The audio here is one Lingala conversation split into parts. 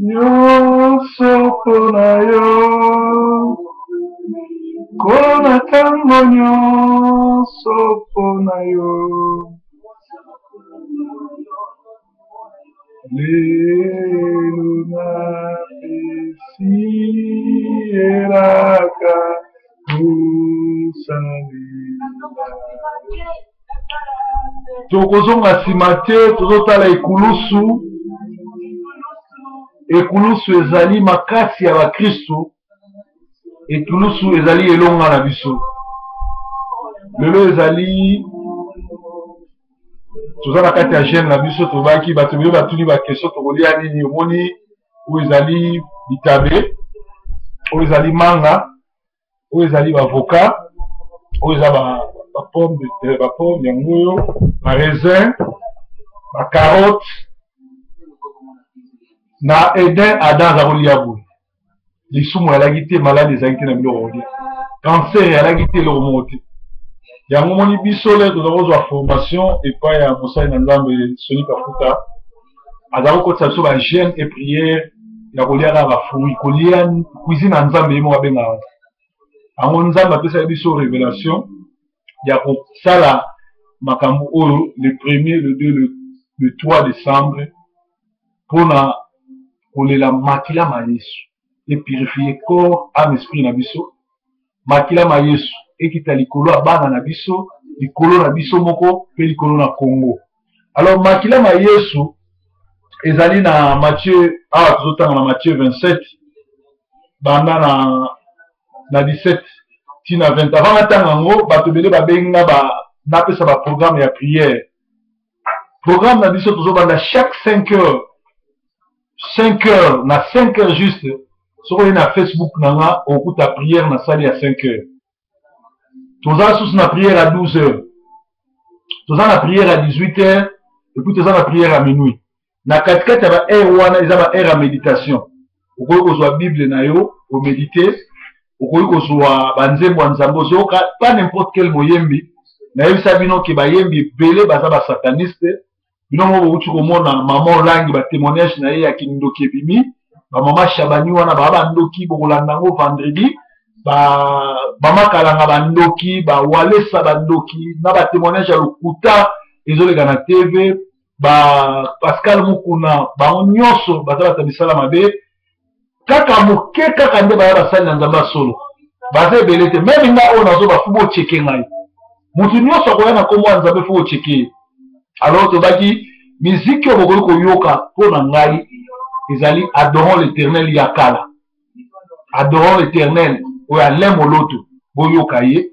nyonso mpona yo kona ntango nyonso mpona yo lelo napesi elaka tokozonga nsima te tozotala ekulusu. Ekulusu ezali makasi ya bakristo. Ekulusu ezali elonga na biso. Lelo ezali toza na kati ya jeune na biso tobaki bato bino batuni bakestion tokolia nini omoni oyo ezali bitabe oyo ezali manga oyo ezali bavoka oyo eza bapomme yango oyo baraisin bacarotte na eden adam aza kolia boye lisumu yalaki te malade ezalaki te na biloko kolia cancer yalaki te eloko moko te yango moni biso le toza kozwa formation epai ya mosali na nzambe Soni Kafuta aza kokotisa biso bagene e priere ya kolia kaka bafruit kolia cuisine na nzambe ye moko abengaka yango nzambe apesaki biso révélation ya kosala makambo oyo le 1er, le 2, le 3 décembre mpona kolela makilama Yesu e purifier corps âme esprit na biso makilama Yesu ekita likolo ya bana na biso likolo na biso moko pe likolo na Congo. Alors makilama Yesu ezali na Matthieu awa tozotanga na Matthieu 27 banda na 17 tina 20 avant natanga yango bato bele babenga napesa ba programme ya prière. Programme na biso tozobanda chaque 5 heures na 5 heures juste soki na Facebook nanga okuta prière na sali ya 5 heures. Toza sous na prière à 12 heures. Toza na prière à 18 heures et puis toza na prière à minuit. Na katikati ya ba heure wana eza ba heure à méditation. Okoki kozwa Bible na yo o méditer, okoki kozwa banzembo ya Nzambe ozoka pas n'importe quel moyembi. Na yebisa bino ke bayembi ebele baza ba sataniste. Bino mo bouti komona maman Olangi ba témoignage na ye ya kindoki ebimi, ba mama Shabani wana ba bandoki bokolanda ngo vendredi. Mama Kalanga bandoki Walesa bandoki na ba témoignage ya lokuta ezoleka na TV Pascal Mukuna nyonso baza batabisala mabe kaka moke kaka nde baya basali na Nzambe solo baza ebele te meme nga oyo nazo bafu bocheke ngai mutu nyonso akoya na kombo ya Nzambe fu bocheke. Alors tobaki miziki oyo bokoki koyoka mpo na ngai ezali adorons l'éternel ya kala adorons l'éternel oyo alem oloto boyoka ye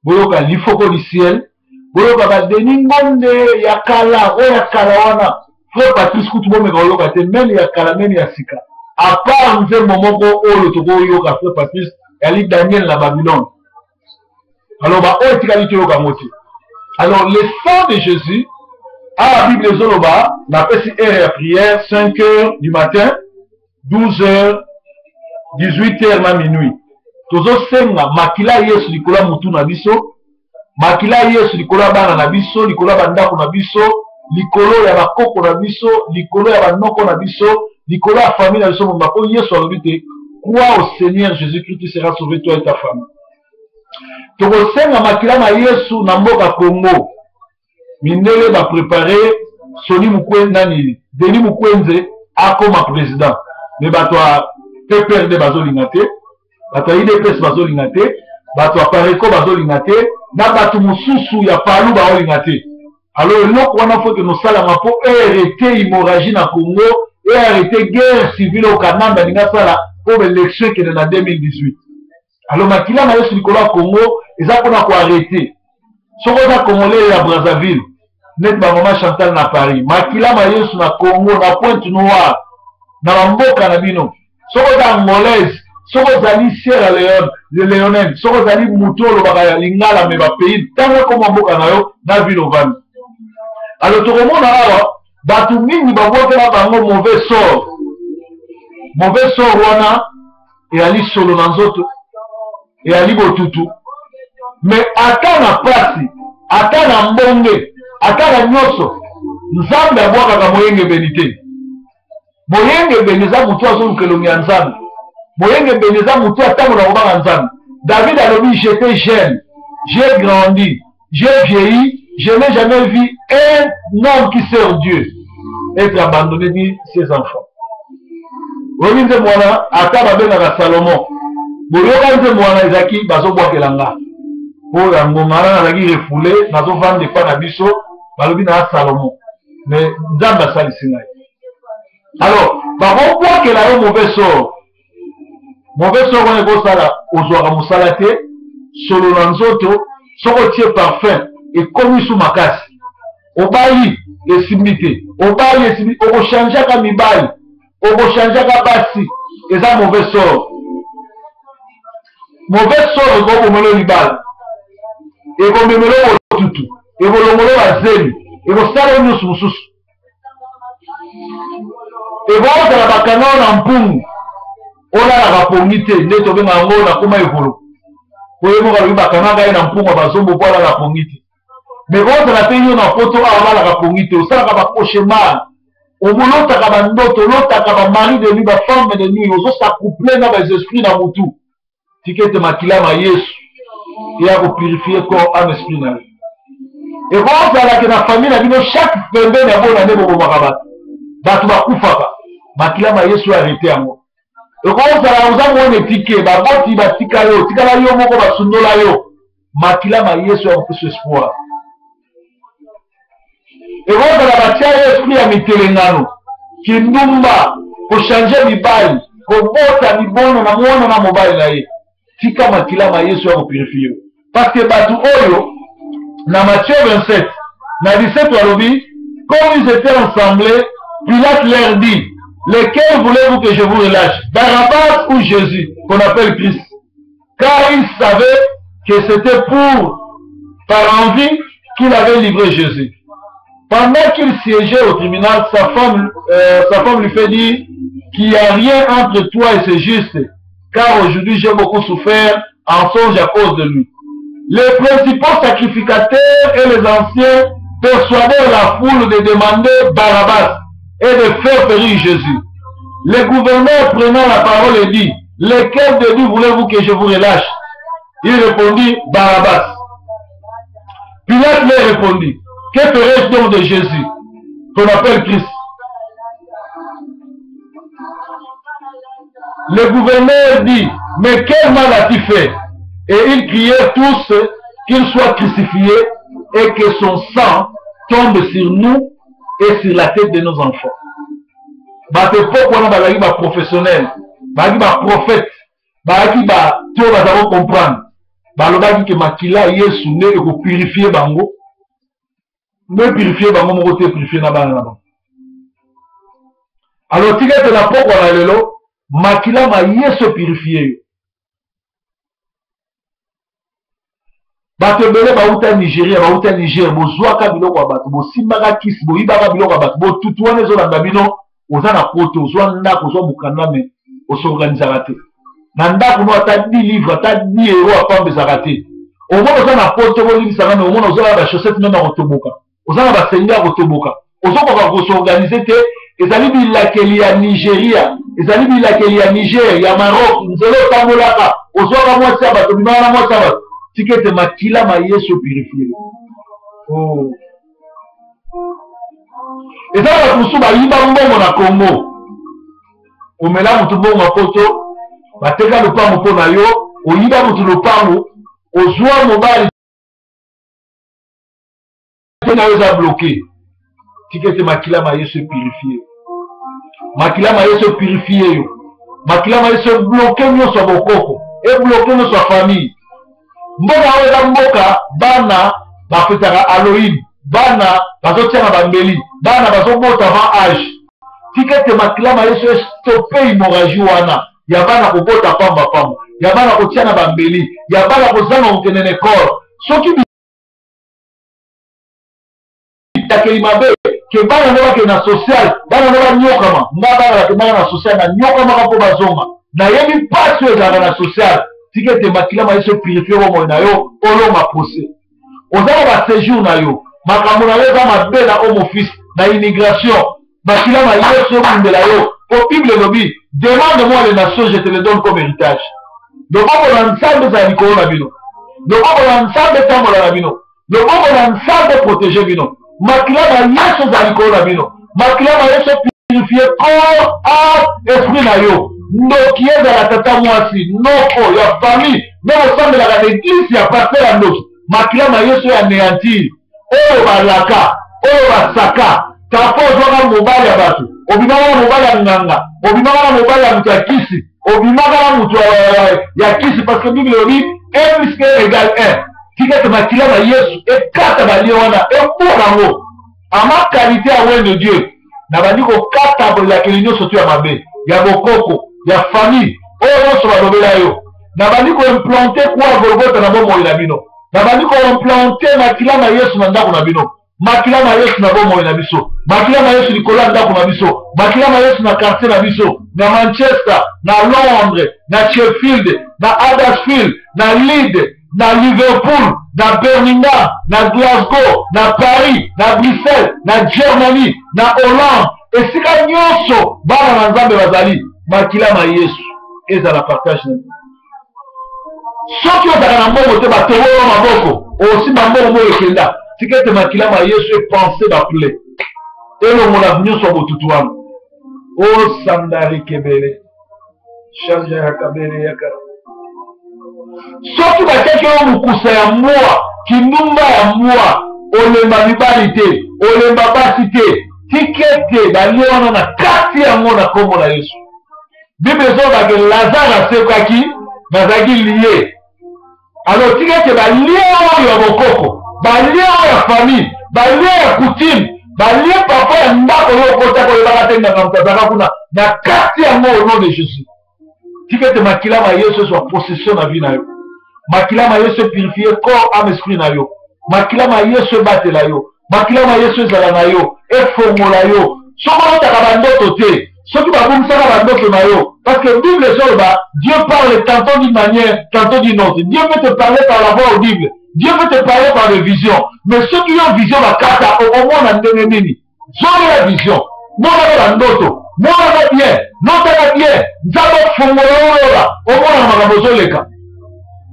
boyoka lifoko du ciel boyoka badeni ngonde ya kala oyo ya kala wana frère Patrice kutu bomeka oyoka te meme ya kala meme ya sika apart nzembo moko oyo tokoyoka frère Patrice yali Daniel na Babylone. Alors oyo etikali toyoka yango te. Alors le sang de Jésus à la Bible ezoloba napesi heure ya prière 5 heures du matin 12 heures 18 heures na minuit. Tozosenga makila Yesu likolo mutu na biso makila Yesu likolo bana na biso likolo bandako na biso likolo ya bakoko na biso likolo ya banoko na biso likolo ya famille na biso moko Yesu alobi te crois au Seigneur Jésus-Christ, tu seras sauvé toi et ta femme. Tokosenga makila na Yesu na mboka Congo mindele ba préparer Soni Mukwenze nani Denis Mukwenze akoma président mais bato a PPRD bazolinga te bato ya IDPS bazolinga te bato ya Pareko bazolinga te na bato mosusu ya Palu bazolinga te. Alors eloko wana faut que nosalanga mpo arrêter hémorragie na Congo et arrêter guerre civile au Canada ninga sala pour l'élection qui est en 2018. Alors makila na Yesu likolo ya Congo eza mpona koarrêter soko eza Congolais ya Brazzaville net ba mama Chantal na Paris makila ma Yesu na Congo na Pointe Noire na bamboka na bino soko eza Angolaise soko zali Sierra Leone Leonel soko zali mutolo baka lingala me ba pays tanga ko mboka na yo na ville ovani. Alors tokomona awa batu mingi babokela bango mauvais sort wana ezali solo na nzoto ezali botutu mais ata na pasi ata na mbonge ata na nyonso Nzambe abwakaka moyengebeli te. Moyenge beneza mutu azolukelongi ya nzambe. Moyenge beneza mutu atango na kobanga nzambe. David a dit, j'étais jeune, j'ai grandi, j'ai vieilli, je n'ai jamais vu un homme qui sert Dieu être abandonné de ses enfants. Vous dites moi, ata babengaka Salomon. Boyoka nze mwana ezaki bazobwakelanga. Po ya ngomara nazaki refoulé, nazovanda epa na biso, balobi na Salomon. Mais nzambe asalisi ngai. Alors, bakobwakela yo mauvais sort. Mauvais sort wana ekosala ozwaka mosala te, solo na nzoto, soko otie parfum ekomi su makasi. Obali esimbi te, obali esimbi, okochangeaka mibali, okochangeaka basi, eza mauvais sort. Mauvais sort ekobomelo libala, ekomemelo otutu, ekolongolo bazeli, ekosala nyonso mosusu. Ekozala bakanga na mpungu, olalaka pongi te, nde tobenga yango nakoma ekolo. Oyo moko alobi bakanga ngai na mpungu bazombo po alalaka pongi te. Mais ozala pe yo na poto awa alalaka pongi te, osalaka bacauchemar, omolotaka bandoto, olotaka bamari de nuit, bafemme de nuit, ozosacouple na baesprits na mutu. Tikete makila ma Yesu, ya kopurifie corps, âme, esprit na yo. Ekozalaka na famille na bino chaque pembeni ya bona nde bobomaka bato. Bato bakufaka, makila ma Yesu arrêté yango. Ekozala oza mwana etike, baboti batika yo, tikala yo moko basundola yo. Makila ma Yesu akopesa espoir. Ekozala batia yo esprit ya mitelengano, kindumba, kochange mibali, kobota mibono na mwana na mobali na ye. Tika makila ma Yesu akopurifie yo. Parce que bato oyo, na Matthieu 27, na 17 alobi, comme ils étaient ensemblés, Pilate leur dit, lequel voulez-vous que je vous relâche, Barabbas ou Jésus, qu'on appelle Christ? Car il savait que c'était par envie qu'il avait livré Jésus. Pendant qu'il siégeait au tribunal, sa femme lui fait dire qu'il n'y a rien entre toi et c'est juste, car aujourd'hui j'ai beaucoup souffert en songe à cause de lui. Les principaux sacrificateurs et les anciens persuadèrent la foule de demander Barabbas et de faire périr Jésus. Le gouverneur prenant la parole et dit, lequel de nous voulez-vous que je vous relâche? Il répondit, Barabbas. Pilate lui répondit, que ferais-je donc de Jésus, qu'on appelle Christ? Le gouverneur dit, mais quel mal a-t-il fait? Et ils criaient tous qu'il soit crucifié et que son sang tombe sur nous et sur la tête de nos enfants. Bato poko na bazaki ba professionnel, bazaki ba prophète, bazaki ba to bazako comprendre. Balobaki ke makila Yesu ne eko purifier bango. Ne purifier bango moko te purifier na bana na bango. Alors tika te na poko na lelo, makila ma Yesu purifier yo. Bato bele bauta Nigeria, bauta Niger, bozwaka biloko ya bato, bosimbaka kisi, boyibaka biloko ya bato, botutuwana ezolanda bino, oza na poto, ozwa ndako, ozwa mukanda me, osorganizaka te. Na ndako no ata 10 livres, ata 10 euro apambezaka te. Omona oza na poto bolimbisaka me, omona oza na ba chaussette meme kotoboka, oza na ba senga kotoboka, ozokoka kosorganize te, ezali bilakeli ya Nigeria, ezali bilakeli ya Niger, ya Maroc, nzelo tambolaka, ozwaka mwasi ya bato, bimaka na mwasi ya bato. Tikete makila ma Yesu purifier. Oh. Et ça va pour ça yiba mbongo na Congo. Omela mutu mbongo mapoto, bateka lupango po na yo, oyiba mutu lupango, ozwa mobali tena yo za bloqué. Tikete makila ma Yesu purifier. Makila ma Yesu purifier yo. Makila ma Yesu bloqué nyoso bokoko, e bloqué nyoso famille. Mboka weza mboka bana bafetaka Halloween, bana bazotiana bambeli, bana bazobota avant âge. Tikete makila ma Yesu stoppe hémorragie wana, ya bana kobota pamba pamba, ya bana kotiana bambeli, ya bana kozanga kokenene corps. Soki bitakeli mabe, ke bana ndoba ke na social, bana ndoba nyokama, nga bana ke na social na nyokama kapo bazonga. Na yebi pasi ezaka na social. Tikete makila ma Yesu purifier wo na yo olonga procès. Ozala ba séjour na yo, makambo na yo za mabela homme office na immigration. Makila ma Yesu bundela yo, Pour Bible lobby, demande-moi les nations, je te les donne comme héritage. Le bon ensemble, ça a dit qu'on bino. Le bon ensemble, ça a dit bino. Le bon ensemble, protéger bino. Makila na yeso za liko na bino. Makila na yeso purifier corps, âme, esprit na yo. Ndoki eza la tata mwasi, noko ya famille, même au sein de l'église ya pasteur ya ndoki. Makila na yeso ya néantir. Oyo balaka, oyo basaka. Tapo ozwaka mobali ya bato. Obimaka na mobali ya nganga. Obimaka na mobali ya mutu ya kisi. Obimaka na mutu ya kisi parce que Bible dit 1 plus 1 égale 1. Tika makila na Yesu ekata balie wana eporango ama qualité ya wendo Dieu na bandiko kata bola kelinyo soto ya mabe ya bokoko ya famille oyo so balobela yo na bandiko implanter kwa Golgotha na bomo ila bino na bandiko implanter makila na Yesu na ndako na bino makila na Yesu na bomo ila biso makila na Yesu likola ndako na biso makila na Yesu na quartier na biso na Manchester na Londres na Sheffield na Huddersfield na Leeds na Liverpool, na Birmingham, na Glasgow, na Paris, na Bruxelles, na Germany, na Hollande, et si ka nyonso bana na Nzambe bazali makila ma Yesu eza la partage na soki ozaka na mbongo te batoro maboko osi mbongo mo ekenda tikete makila ma Yesu e penser ba ple elongola nyonso botutu wana o sandari kebele shanja ya kabele yaka soki bakeki oyo mokusa ya mwa kinumba ya mwa olemba mibali te olemba basi te tikete balie wana na kati yango na kombo na Yesu. Bible ezobake Lazare asekaki bazalaki lie alors tikete balie oyo ya bokoko balie oyo ya famille balie ya coutume balie papa ya ndako oyo okotaka oyebaka te nganga moto azalaka kuna na kati yango au nom de Jésus tikete makila ma Yesu ezwa possession na vie na yo makila ma Yesu purifier corps âme esprit na yo makila ma Yesu ebatela yo makila ma Yesu ezala na yo efongola yo soki otaka bandoto te soki babumisaka bandoto na yo parce que Bible ezoloba Dieu parle tantôt d'une manière tantôt d'une autre. Dieu peut te parler par la voix audible, Dieu peut te parler par des visions, mais soki yo vision bakata okomona ndenge nini zoli ya vision monaka bandoto monaka bien notaka bien nzambe ofongola oyola omona makambo ozoleka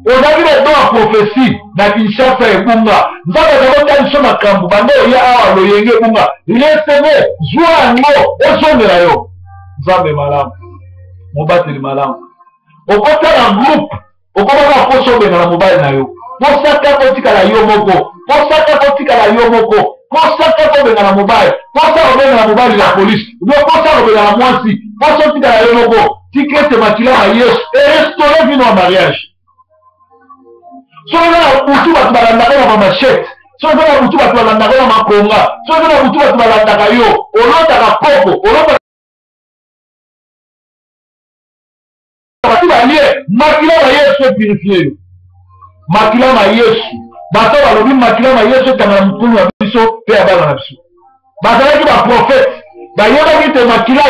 ozali na don ya prophétie na Kinshasa ebunga nzambe azakota biso makambo bando oya awa loyenge ebunga lesene zwa yango ozongela yo nzambe malamu mobateli malamu okota na groupe okomaka poso obenga na mobali na yo posaka kotikala yo moko posaka kotikala yo moko posaka kobenga na mobali posa kobenga na mobali la polisi posa kobenga na mwasi posa otikala yo moko tikete makila na Yesu erestore vino ya mariage. Soki na butu bato balandaka na mamachete soki na butu bato balandaka na makonga soki na butu bato balandaka yo olotaka poko olotaka balie makila na Yesu epurifie yo makila na Yesu bato balobi makila na Yesu etanga na mokulu na biso mpe ya bana na biso bazalaki baprofete bayebaki te makila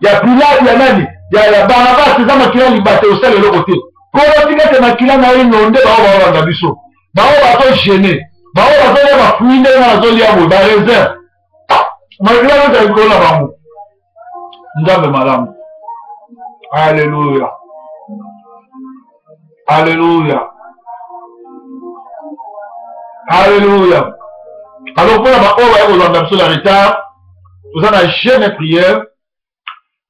ya Pilate ya nani ya Barabas eza makila libate osala eloko te kono tikete makila na ye nonde bao baolanda biso bao bazogene bao bazolia bafui ndenge bazolia boye bareserve makila yoza likolo na bango nzambe malamu. Alléluia. Alléluia. Alléluia. Alors pour la oyo bakozwanda biso na retard toza na jeune prière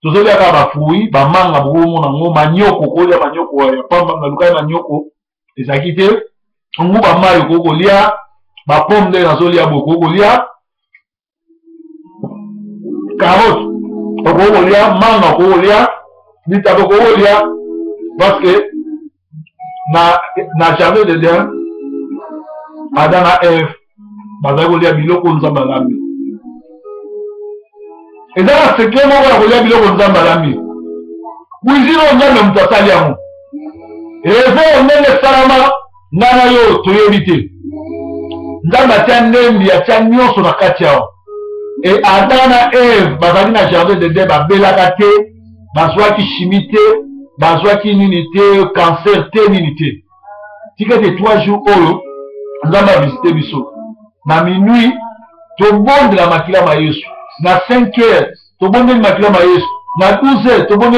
tozoliaka bafui bamanga bokomo nango manioko kolia manioko ya pamba na lukai manioko ezalaki te ngo bamai okokolia bapome nde nazolia boye okokolia carotte okokolia manga okokolia bitabe okokolia parce que na jardin de Dieu Adam na Eve bazali kolia biloko nzambe alambi eza na sekre moko ya kolia biloko nzambe alambi cuisine oyo nzambe moto asali yango rezo ndenge esalama nga na yo toyebi te nzambe atia ndembi atia nyonso na kati awa e Adam na Eve bazali na jardin de Dieu babelaka te bazwaki chimie te bazwaki nini te cancer te nini te tikete 3 jours oyo nzambe avisite biso na minuit tobondela makila ma Yesu na 5 heures tobondeli makila ma Yesu na 12 heures toboni